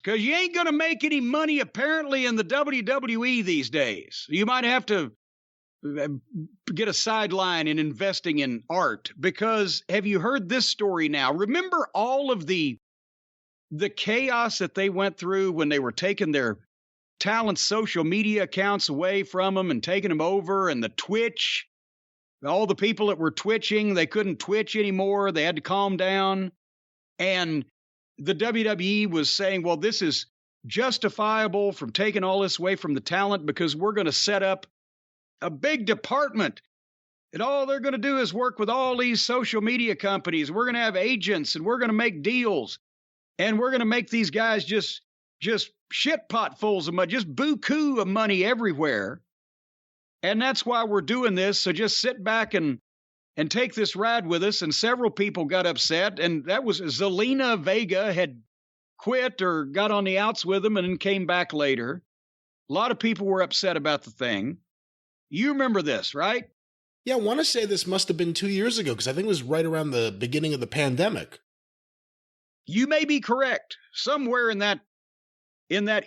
because you ain't going to make any money apparently in the WWE these days. You might have to get a sideline in investing in art, because have you heard this story now? Remember all of the chaos that they went through when they were taking their talent social media accounts away from them and taking them over, and the Twitch, all the people that were twitching, they couldn't twitch anymore. They had to calm down. And the WWE was saying, well, this is justifiable from taking all this away from the talent because we're going to set up a big department. And all they're going to do is work with all these social media companies. We're going to have agents and we're going to make deals. And we're going to make these guys just shit potfuls of money, just buku of money everywhere. And that's why we're doing this. So just sit back and take this ride with us. And several people got upset. And that was Zelina Vega had quit or got on the outs with them and then came back later. A lot of people were upset about the thing. You remember this, right? Yeah, I want to say this must have been 2 years ago, because I think it was right around the beginning of the pandemic. You may be correct. Somewhere in that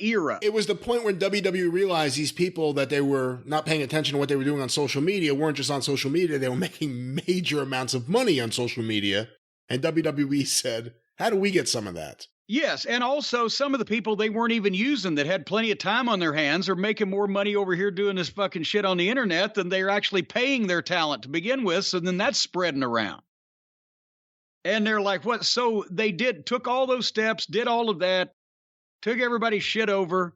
era. It was the point when WWE realized these people that they were not paying attention to what they were doing on social media weren't just on social media, they were making major amounts of money on social media. And WWE said, how do we get some of that? Yes, and also some of the people they weren't even using that had plenty of time on their hands are making more money over here doing this fucking shit on the internet than they're actually paying their talent to begin with, so then that's spreading around. And they're like, what? So they took all those steps, did all of that, took everybody's shit over.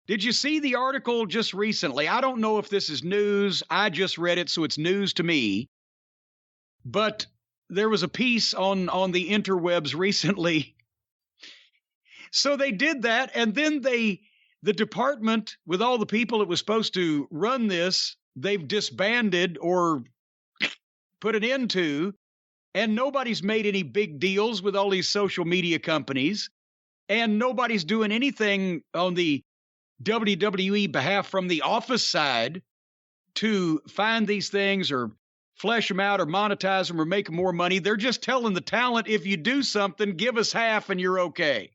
Did you see the article just recently? I don't know if this is news. I just read it, so it's news to me. But there was a piece on the interwebs recently. So they did that, and then the department with all the people that was supposed to run this, they've disbanded or put an end to, and nobody's made any big deals with all these social media companies, and nobody's doing anything on the WWE behalf from the office side to find these things or flesh them out or monetize them or make more money. They're just telling the talent, if you do something, give us half and you're okay.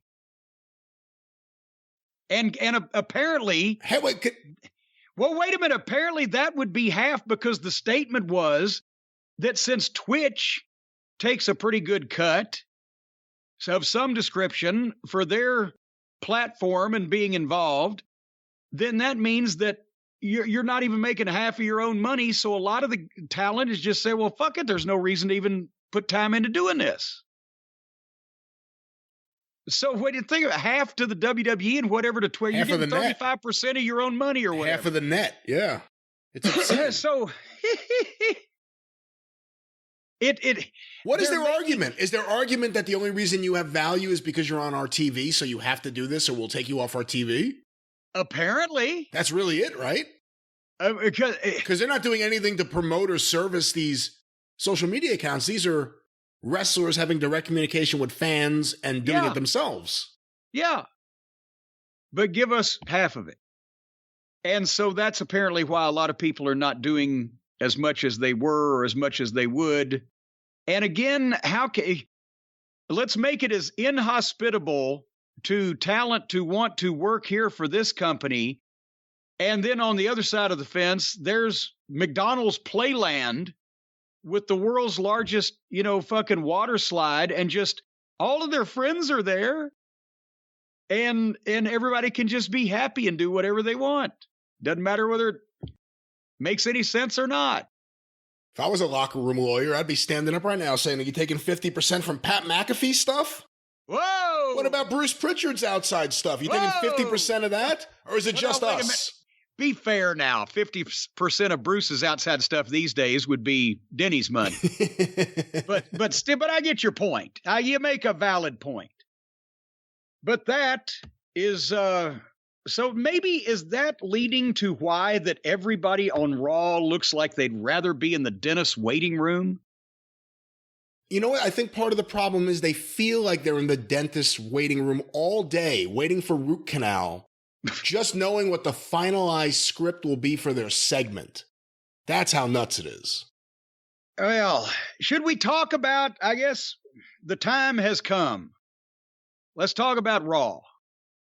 And apparently, hey, wait a minute. Apparently that would be half, because the statement was that since Twitch takes a pretty good cut of some description for their platform and being involved, then that means that you're not even making half of your own money. So a lot of the talent is just say, well, fuck it. There's no reason to even put time into doing this. So what do you think of half to the WWE and whatever to Twitch? You're getting 35% of your own money or whatever. Half of the net, yeah. It's insane. So what is their argument? Is their argument that the only reason you have value is because you're on our TV, so you have to do this or we'll take you off our TV? Apparently. That's really it, right? Because they're not doing anything to promote or service these social media accounts. These are wrestlers having direct communication with fans and doing it themselves. Yeah. But give us half of it. And so that's apparently why a lot of people are not doing as much as they were or as much as they would. And again, let's make it as inhospitable to talent to want to work here for this company. And then on the other side of the fence, there's McDonald's Playland with the world's largest, fucking water slide, and just all of their friends are there, and everybody can just be happy and do whatever they want. Doesn't matter whether it makes any sense or not. If I was a locker room lawyer, I'd be standing up right now saying, are you taking 50% from Pat McAfee stuff? Whoa! What about Bruce Pritchard's outside stuff? You taking 50% of that? Or is it just us? Be fair now. 50% of Bruce's outside stuff these days would be Denny's money. but I get your point. You make a valid point. But that is so maybe is that leading to why that everybody on Raw looks like they'd rather be in the dentist's waiting room? You know what? I think part of the problem is they feel like they're in the dentist's waiting room all day, waiting for root canal, just knowing what the finalized script will be for their segment. That's how nuts it is. Well, should we talk about, I guess the time has come. Let's talk about Raw.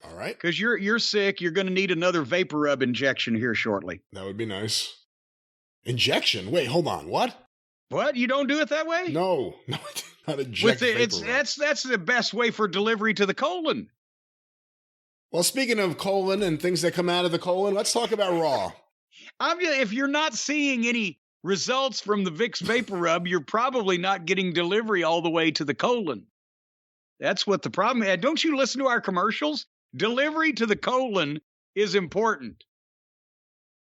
All right. Because you're sick. You're going to need another vapor rub injection here shortly. That would be nice. Injection? Wait, hold on. What? What? You don't do it that way? No, not inject vapor rub. That's the best way for delivery to the colon. Well, speaking of colon and things that come out of the colon, let's talk about Raw. If you're not seeing any results from the Vicks Vapor Rub, you're probably not getting delivery all the way to the colon. That's what the problem is. Don't you listen to our commercials? Delivery to the colon is important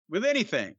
with anything.